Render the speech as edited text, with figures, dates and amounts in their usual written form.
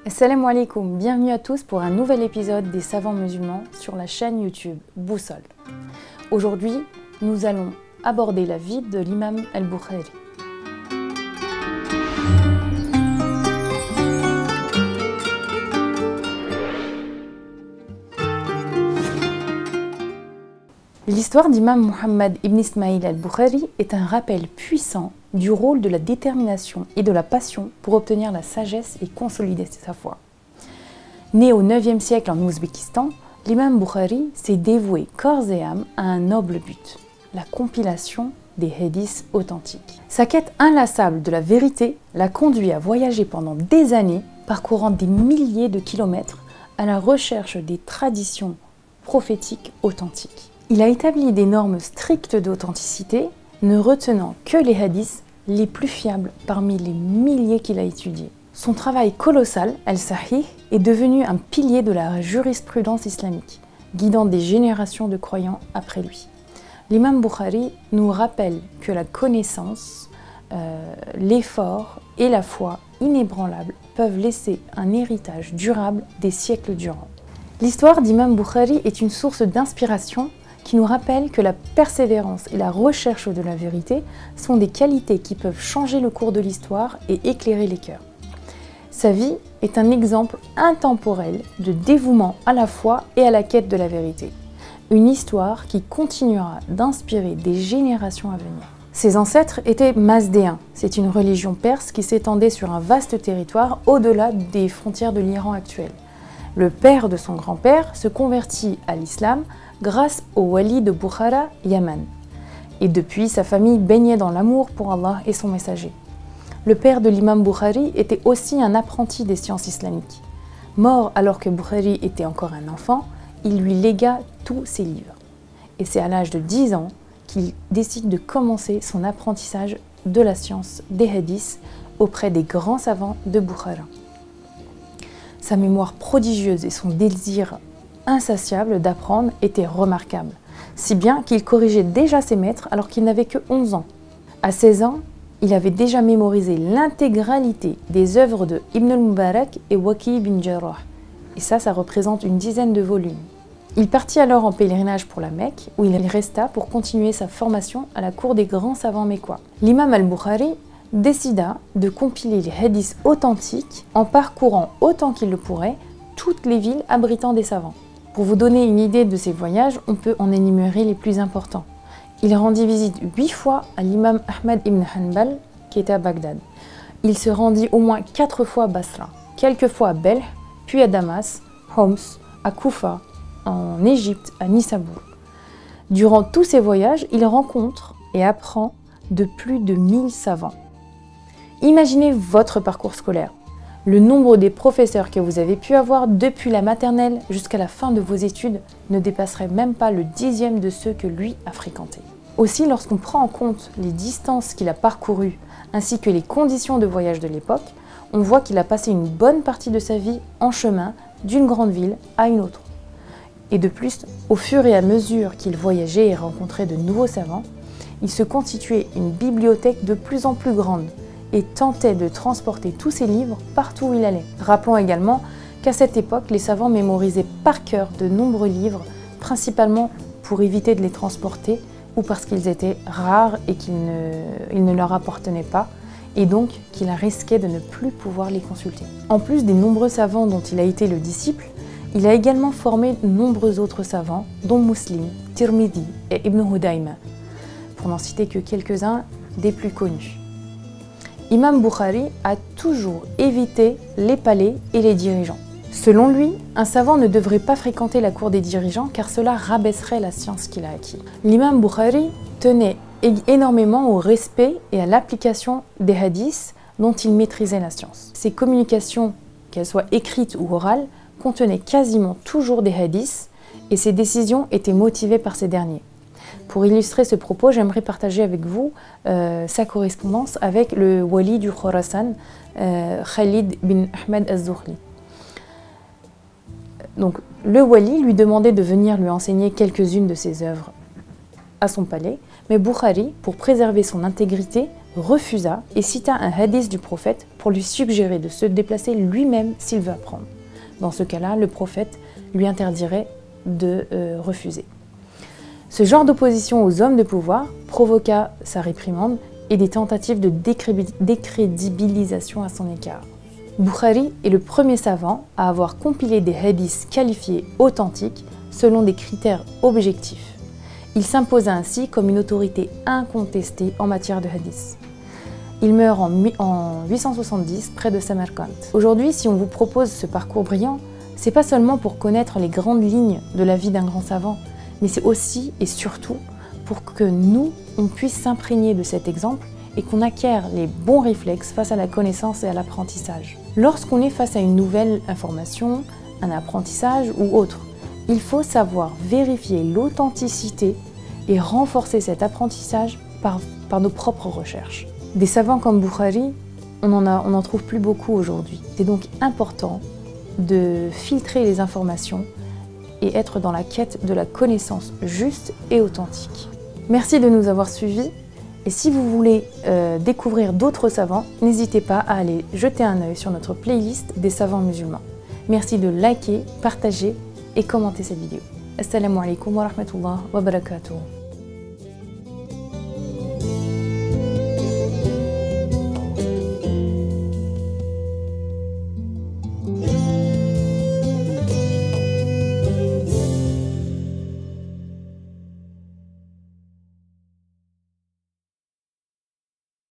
Assalamu alaikum, bienvenue à tous pour un nouvel épisode des Savants musulmans sur la chaîne YouTube Boussole. Aujourd'hui, nous allons aborder la vie de l'imam al-Bukhari. L'histoire d'imam Muhammad ibn Ismaïl al-Bukhari est un rappel puissant du rôle de la détermination et de la passion pour obtenir la sagesse et consolider sa foi. Né au 9e siècle en Ouzbékistan, l'imam Bukhari s'est dévoué corps et âme à un noble but, la compilation des hadiths authentiques. Sa quête inlassable de la vérité l'a conduit à voyager pendant des années, parcourant des milliers de kilomètres à la recherche des traditions prophétiques authentiques. Il a établi des normes strictes d'authenticité, ne retenant que les hadiths les plus fiables parmi les milliers qu'il a étudiés. Son travail colossal, Al-Sahih, est devenu un pilier de la jurisprudence islamique, guidant des générations de croyants après lui. L'imam Bukhari nous rappelle que la connaissance, l'effort et la foi inébranlables peuvent laisser un héritage durable des siècles durant. L'histoire d'imam Bukhari est une source d'inspiration qui nous rappelle que la persévérance et la recherche de la vérité sont des qualités qui peuvent changer le cours de l'histoire et éclairer les cœurs. Sa vie est un exemple intemporel de dévouement à la foi et à la quête de la vérité. Une histoire qui continuera d'inspirer des générations à venir. Ses ancêtres étaient mazdéens. C'est une religion perse qui s'étendait sur un vaste territoire au-delà des frontières de l'Iran actuel. Le père de son grand-père se convertit à l'islam grâce au wali de Bukhara, Yaman. Et depuis, sa famille baignait dans l'amour pour Allah et son messager. Le père de l'imam Bukhari était aussi un apprenti des sciences islamiques. Mort alors que Bukhari était encore un enfant, il lui légua tous ses livres. Et c'est à l'âge de 10 ans qu'il décide de commencer son apprentissage de la science des hadiths auprès des grands savants de Bukhara. Sa mémoire prodigieuse et son désir insatiable d'apprendre étaient remarquables, si bien qu'il corrigeait déjà ses maîtres alors qu'il n'avait que 11 ans. À 16 ans, il avait déjà mémorisé l'intégralité des œuvres de Ibn al-Mubarak et Waki bin Jarrah, et ça représente une dizaine de volumes. Il partit alors en pèlerinage pour la Mecque, où il resta pour continuer sa formation à la cour des grands savants mécois. L'imam al-Bukhari décida de compiler les hadiths authentiques en parcourant autant qu'il le pourrait toutes les villes abritant des savants. Pour vous donner une idée de ses voyages, on peut en énumérer les plus importants. Il rendit visite 8 fois à l'imam Ahmad ibn Hanbal, qui était à Bagdad. Il se rendit au moins 4 fois à Basra, quelques fois à Belh, puis à Damas, Homs, à Koufa, en Égypte, à Nissabour. Durant tous ces voyages, il rencontre et apprend de plus de 1000 savants. Imaginez votre parcours scolaire. Le nombre des professeurs que vous avez pu avoir depuis la maternelle jusqu'à la fin de vos études ne dépasserait même pas le 10e de ceux que lui a fréquentés. Aussi, lorsqu'on prend en compte les distances qu'il a parcourues ainsi que les conditions de voyage de l'époque, on voit qu'il a passé une bonne partie de sa vie en chemin d'une grande ville à une autre. Et de plus, au fur et à mesure qu'il voyageait et rencontrait de nouveaux savants, il se constituait une bibliothèque de plus en plus grande et tentait de transporter tous ses livres partout où il allait. Rappelons également qu'à cette époque, les savants mémorisaient par cœur de nombreux livres, principalement pour éviter de les transporter ou parce qu'ils étaient rares et qu'ils ne leur appartenaient pas, et donc qu'ils risquaient de ne plus pouvoir les consulter. En plus des nombreux savants dont il a été le disciple, il a également formé de nombreux autres savants, dont Muslim, Tirmidhi et Ibn Hudayma, pour n'en citer que quelques-uns des plus connus. Imam Bukhari a toujours évité les palais et les dirigeants. Selon lui, un savant ne devrait pas fréquenter la cour des dirigeants car cela rabaisserait la science qu'il a acquise. L'imam Bukhari tenait énormément au respect et à l'application des hadiths dont il maîtrisait la science. Ses communications, qu'elles soient écrites ou orales, contenaient quasiment toujours des hadiths et ses décisions étaient motivées par ces derniers. Pour illustrer ce propos, j'aimerais partager avec vous sa correspondance avec le wali du Khorasan, Khalid bin Ahmed az-Zuhli. Donc, le wali lui demandait de venir lui enseigner quelques-unes de ses œuvres à son palais, mais Bukhari, pour préserver son intégrité, refusa et cita un hadith du prophète pour lui suggérer de se déplacer lui-même s'il veut apprendre. Dans ce cas-là, le prophète lui interdirait de refuser. Ce genre d'opposition aux hommes de pouvoir provoqua sa réprimande et des tentatives de décrédibilisation à son égard. Bukhari est le premier savant à avoir compilé des hadiths qualifiés authentiques selon des critères objectifs. Il s'imposa ainsi comme une autorité incontestée en matière de hadith. Il meurt en 870 près de Samarcande. Aujourd'hui, si on vous propose ce parcours brillant, c'est pas seulement pour connaître les grandes lignes de la vie d'un grand savant, mais c'est aussi et surtout pour que nous, on puisse s'imprégner de cet exemple et qu'on acquiert les bons réflexes face à la connaissance et à l'apprentissage. Lorsqu'on est face à une nouvelle information, un apprentissage ou autre, il faut savoir vérifier l'authenticité et renforcer cet apprentissage par nos propres recherches. Des savants comme Bukhari, on n'en trouve plus beaucoup aujourd'hui. C'est donc important de filtrer les informations et être dans la quête de la connaissance juste et authentique. Merci de nous avoir suivis et si vous voulez découvrir d'autres savants, n'hésitez pas à aller jeter un œil sur notre playlist des savants musulmans. Merci de liker, partager et commenter cette vidéo. Assalamu alaikum wa rahmatullah wa barakatuh.